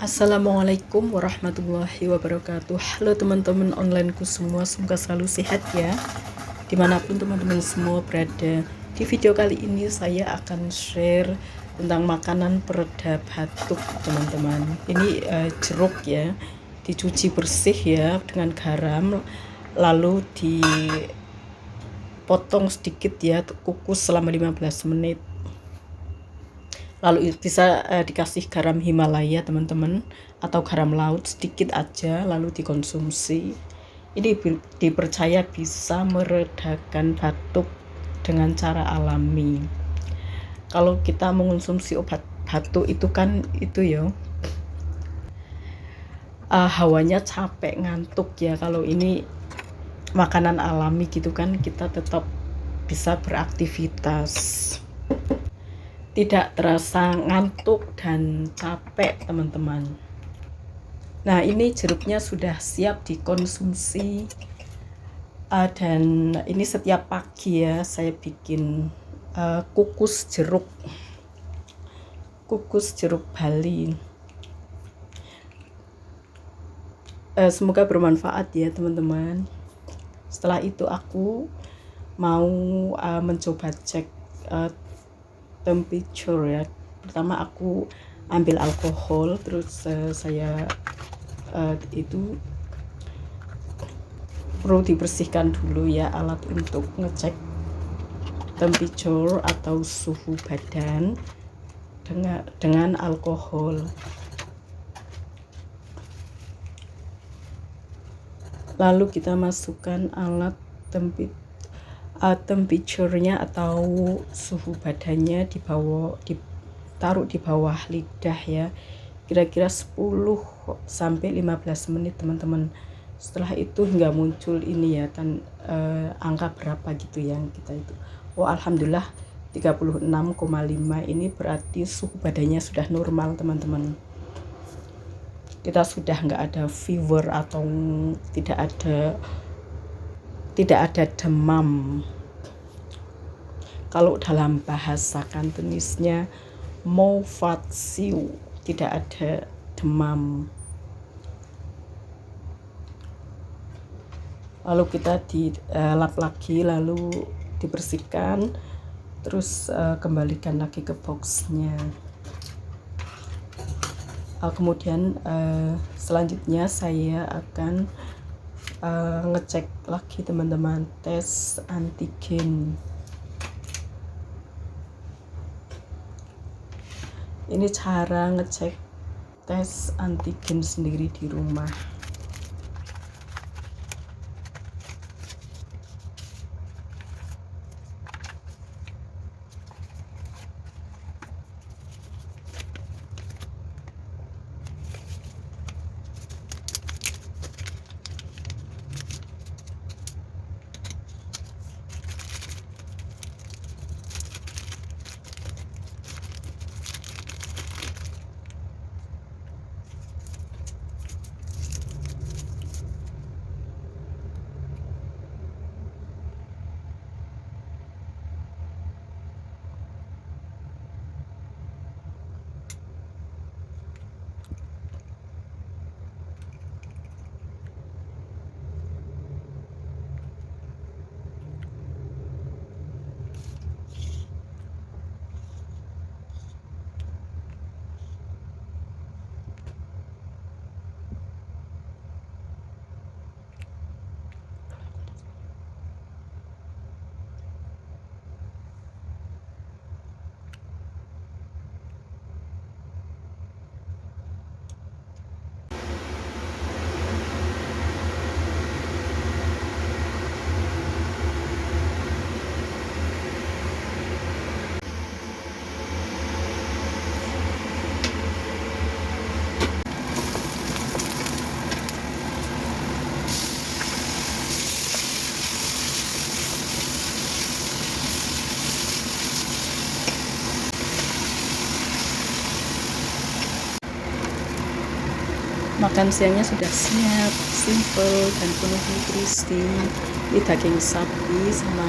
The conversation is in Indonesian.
Assalamualaikum warahmatullahi wabarakatuh. Halo teman-teman onlineku semua, semoga selalu sehat ya dimanapun teman-teman semua berada. Di video kali ini saya akan share tentang makanan peredam batuk teman-teman. Ini jeruk ya, dicuci bersih ya dengan garam, lalu dipotong sedikit ya, kukus selama 15 menit. Lalu bisa dikasih garam Himalaya teman-teman, atau garam laut sedikit aja, lalu dikonsumsi. Ini dipercaya bisa meredakan batuk dengan cara alami. Kalau kita mengonsumsi obat batuk itu kan itu ya hawanya capek, ngantuk ya. Kalau ini makanan alami gitu kan, kita tetap bisa beraktivitas, tidak terasa ngantuk dan capek teman-teman. Nah, ini jeruknya sudah siap dikonsumsi, dan ini setiap pagi ya saya bikin kukus jeruk Bali. Semoga bermanfaat ya teman-teman. Setelah itu aku mau mencoba cek temperature ya. Pertama aku ambil alkohol, terus saya itu perlu dibersihkan dulu ya alat untuk ngecek temperature atau suhu badan dengan alkohol. Lalu kita masukkan alat temperature-nya atau suhu badannya ditaruh di bawah lidah ya, kira-kira 10 sampai 15 menit teman-teman. Setelah itu hingga muncul ini ya angka berapa gitu yang kita itu. Oh, alhamdulillah 36,5. Ini berarti suhu badannya sudah normal teman-teman. Kita sudah nggak ada fever atau tidak ada demam. Kalau dalam bahasa Kantonisnya mo fat siu, tidak ada demam. Lalu kita dilap lagi, lalu dibersihkan, terus kembalikan lagi ke boxnya. Kemudian selanjutnya saya akan ngecek lagi teman-teman, tes antigen. Ini cara ngecek tes antigen sendiri di rumah. Makan siangnya sudah siap, simple dan penuh nutrisi. Ini daging sapi sama